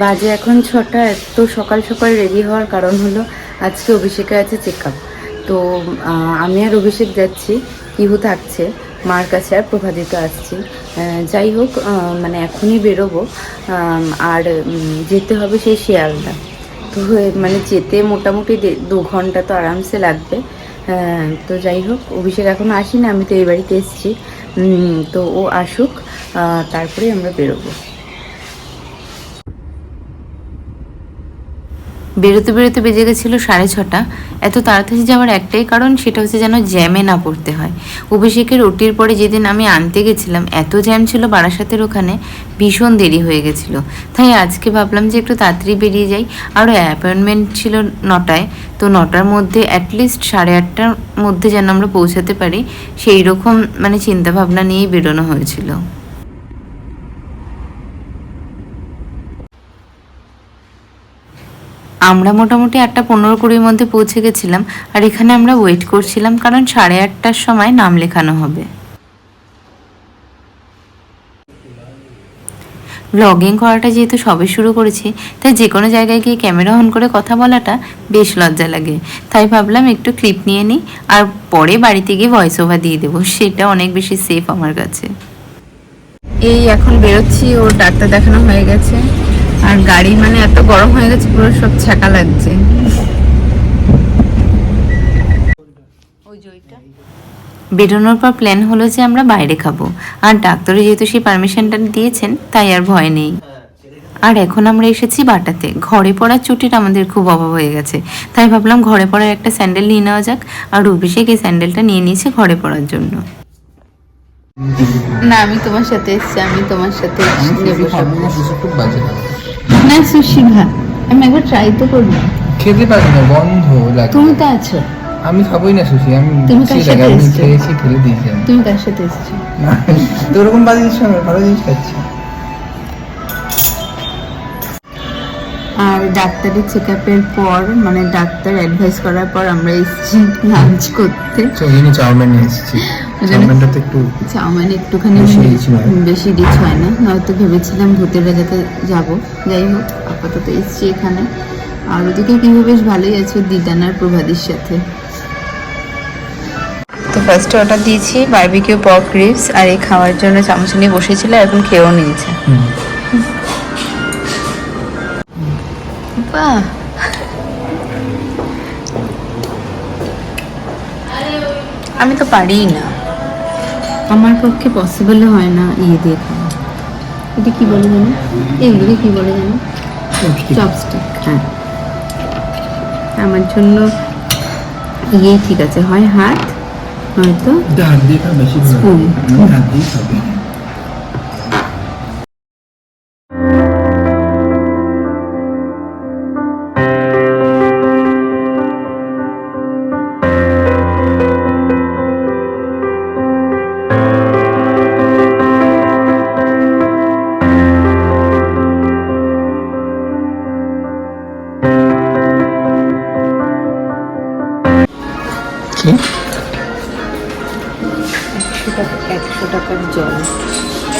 বাজে এখন 6টা। এত সকাল সকাল রেডি হওয়ার কারণ হলো আজকে অভিষেকের আছে চেক আপ। তো আমি আর অভিষেক যাচ্ছি, ইহু থাকছে মার কাছে, আর প্রভাদিত আসছি। যাই হোক, মানে এখনই বেরোবো। আর যেতে হবে সেই শিয়ালদা। তো মানে যেতে মোটামুটি 2 ঘন্টা তো আরামসে লাগবে। তো যাই হোক, অভিষেক এখনও আসেনি, আমি তো এই বাড়িতে এসেছি। তো ও আসুক, তারপরে আমরা বেরোবো। বেরোতে বেরোতে বেজে গেছিলো 6:30। এত তাড়াতাড়ি যাওয়ার একটাই কারণ, সেটা হচ্ছে যেন জ্যামে না পড়তে হয়। অভিষেকের ওটির পরে যেদিন আমি আনতে গেছিলাম, এত জ্যাম ছিল বারাসাতের ওখানে, ভীষণ দেরি হয়ে গেছিলো। তাই আজকে ভাবলাম যে একটু তাড়াতাড়ি বেরিয়ে যাই। আরও অ্যাপয়েন্টমেন্ট ছিল 9টায়, তো 9টার মধ্যে অ্যাটলিস্ট 8:30টার মধ্যে যেন আমরা পৌঁছাতে পারি, সেই রকম মানে চিন্তাভাবনা নিয়েই বেরোনো হয়েছিল। আমরা মোটামুটি 8:15-20 মধ্যে পৌঁছে গেছিলাম। আর এখানে আমরা ওয়েট করছিলাম, কারণ 8:30টার সময় নাম লেখানো হবে। ব্লগিং করাটা যেহেতু সবে শুরু করেছি, তাই যে কোনো জায়গায় গিয়ে ক্যামেরা অন করে কথা বলাটা বেশ লজ্জা লাগে। তাই ভাবলাম একটু ক্লিপ নিয়ে নিই, আর পরে বাড়িতে গিয়ে ভয়েস ওভার দিয়ে দেবো, সেটা অনেক বেশি সেফ আমার কাছে। এই এখন বেরোচ্ছি, ওর ডাক্তার দেখানো হয়ে গেছে। আর গাড়ি মানে এত গরম হয়ে গেছে, পুরো সব ছ্যাঁকা লাগছে। বেরোনোর পর প্ল্যান হলো যে আমরা বাইরে খাবো, আর ডাক্তারে যেহেতু সেই পারমিশনটা দিয়েছেন, তাই আর ভয় নেই। আর এখন আমরা এসেছি বাটাতে। ঘরে পরার চুটির আমাদের খুব অভাব হয়ে গেছে, তাই ভাবলাম ঘরে পরার একটা স্যান্ডেল নিয়ে নেওয়া যাক। আর অভিষেক এই স্যান্ডেলটা নিয়ে নিয়েছে ঘরে পরার জন্য। না, আমি তোমার সাথে এসছি, আমি তোমার সাথে না সুশি ভাত আমি একবার ট্রাই তো করবো। খেতে পারি না, বন্ধ লাগে। তুমি তো আছো। আমি খাবোই না সুশি, আমি তুমি কার সাথে আমি এসছো? খেয়েছি, ফেলে দিয়েছি। তুমি কার সাথে এসছো? না, তো ওরকম বাজে জিনিস আমি ভালো জিনিস খাচ্ছি। আর ডাক্তারের চেক আপের পর, মানে ডাক্তার অ্যাডভাইস করার পর আমরা এসেছি লাঞ্চ করতে। চাউমিন নিয়ে এসেছি। চাউমিনটা তো একটু চাউমিন একটুখানি বেশি রিচ হয় না, নয়তো ভেবেছিলাম ভূতের রাজাতে যাব। যাই হোক, আপাতত এসেছি এখানে। আর ওদিকে কিন্তু বেশ ভালোই আছে দিদানার প্রভাদির সাথে। তো ফার্স্টে অর্ডার দিয়েছি বারবিকিউ পর্ক রিবস, আর এই খাওয়ার জন্য চামচ নিয়ে বসেছিল, এখন খেয়েও নিয়েছে। বাহ, আমি তো পারিই না, আমার পক্ষে পসিবল হয় না ইয়ে দিয়ে খাওয়া। এটা কি বলে জানো, এগুলোকে কি বলে জানো? চপস্টিক। হ্যাঁ, আমার জন্য ইয়ে ঠিক আছে, হয় হাত নয়তো স্পুন। কি 100 টাকার জল,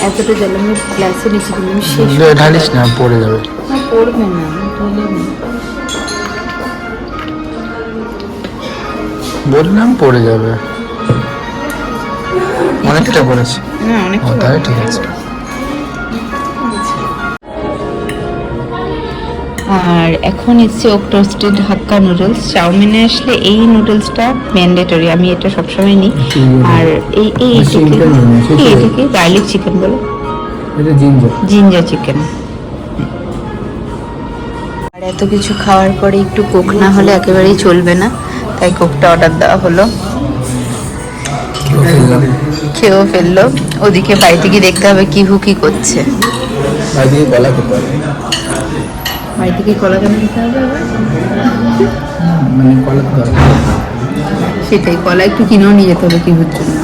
এতটা জল আমি গ্লাসে নিচে দিলাম, শেষ ঢালিস না, পড়ে যাবে। পড়বে না, ঢেলে নি। বললাম পড়ে যাবে, অনেকটা পড়েছে। না, অনেক তাই ঠিক আছে। আর এখন এসছে ওক টোস্টেড হাক্কা নুডলস। চাউমিনে আসলে এই নুডলসটা ম্যান্ডেটরি, আমি এটা সবসময় নিই। আর এটাকে গার্লিক চিকেন বলে, জিঞ্জার চিকেন। আর এত কিছু খাওয়ার পরে একটু কোক না হলে একেবারেই চলবে না, তাই কোকটা অর্ডার দেওয়া হলো। খেয়েও ফেললো। ওদিকে বাড়িতে গিয়ে দেখতে হবে কি হুকি করছে। বাড়ি থেকে কলা কেন দিতে হবে? সেটাই, কলা একটু কিনেও নিয়ে যেতে হবে কি হচ্ছে না।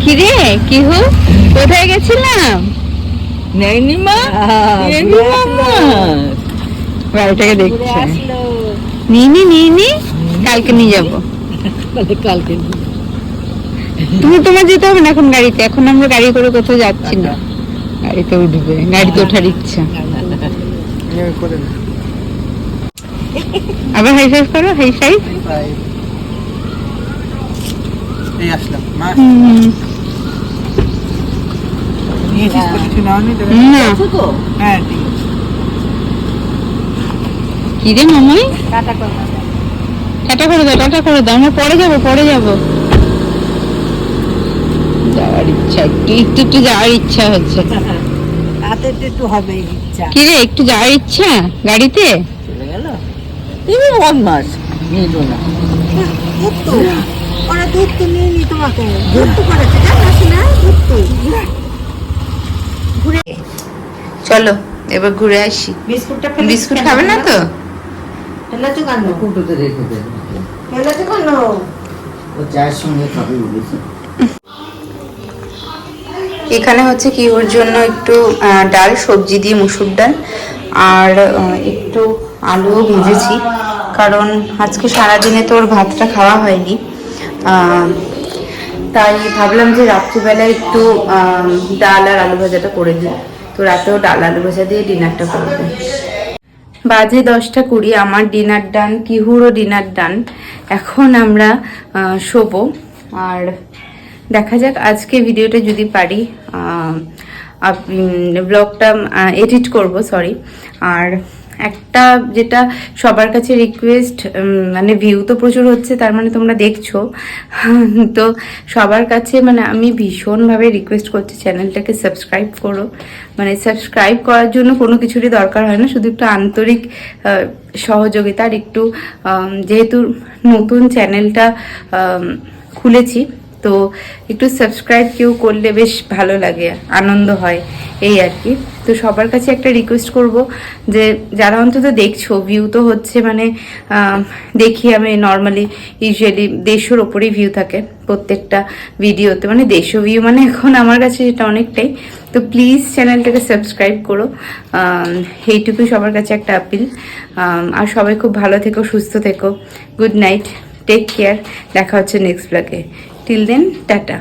কিরে কি হো কোথায় গেছিলাম নেয়নি মা গাড়িটাকে দেখছে নিয়ে কালকে নিয়ে যাবো কালকে তুমি তোমার যেতে হবে না এখন গাড়িতে এখন আমরা গাড়ি করে কোথাও যাচ্ছি না গাড়িতে উঠবে গাড়িতে ওঠার ইচ্ছা আবার হাই ফাইভ করো হাই ফাইভ এই আসলাম মা না হ্যাঁ ঠিক আছে কি রে মামাই টাটা করে দাও আমরা পরে যাবো যাওয়ার ইচ্ছা একটু যাওয়ার ইচ্ছা হচ্ছে হাতে একটু হবে ইচ্ছা কি রে একটু যাওয়ার ইচ্ছা গাড়িতে চলে গেল তুমি বদমাস নিল না ধরতো ওরা ধরতো নিয়ে নি তোমাকে ধরতো করেছে জানাস না ধরতো ঘুরে চলো এবার ঘুরে আসি বিস্কুটটা বিস্কুট খাবে না তো ফেলাতে কেন কুটোতে রেখে দেবে ফেলাতে কেন ও চায়ের সঙ্গে খাবে বলেছে এখানে হচ্ছে কি ওর জন্য একটু ডাল সবজি দিয়ে মুসুর ডাল আর একটু আলুও ভেজেছি কারণ আজকে সারাদিনে তো ওর ভাতটা খাওয়া হয়নি তাই ভাবলাম যে রাত্রিবেলা একটু ডাল আর আলু ভাজাটা করে দিই তো রাতেও ডাল আলু ভাজা দিয়ে ডিনারটা করবো বাজে 10:20 আমার ডিনার ডান কিহুরও ডিনার ডান এখন আমরা শোবো আর দেখা যাক আজকে ভিডিওটা যদি পারি ব্লগটা এডিট করব সরি আর একটা যেটা সবার কাছে রিকোয়েস্ট মানে ভিউ তো প্রচুর হচ্ছে তার মানে তোমরা দেখছো তো সবার কাছে মানে আমি ভীষণভাবে রিকোয়েস্ট করছি চ্যানেলটাকে সাবস্ক্রাইব করো মানে সাবস্ক্রাইব করার জন্য কোনো কিছুরই দরকার হয় না শুধু একটু আন্তরিক সহযোগিতা আর একটু যেহেতু নতুন চ্যানেলটা খুলেছি তো একটু সাবস্ক্রাইব কেউ করলে বেশ ভালো লাগে আনন্দ হয় এই আর কি তো সবার কাছে একটা রিকোয়েস্ট করব যে যারা অন্তত দেখছো ভিউ তো হচ্ছে মানে দেখি আমি নর্মালি ইউজুয়ালি 150-এর ওপরেই ভিউ থাকে প্রত্যেকটা ভিডিওতে মানে 150 ভিউ মানে এখন আমার কাছে এটা অনেকটাই তো প্লিজ চ্যানেলটাকে সাবস্ক্রাইব করো এইটুকুই সবার কাছে একটা আপিল আর সবাই খুব ভালো থেকো সুস্থ থেকো গুড নাইট টেক কেয়ার দেখা হচ্ছে নেক্সট ব্লগে টিল দেন টাটা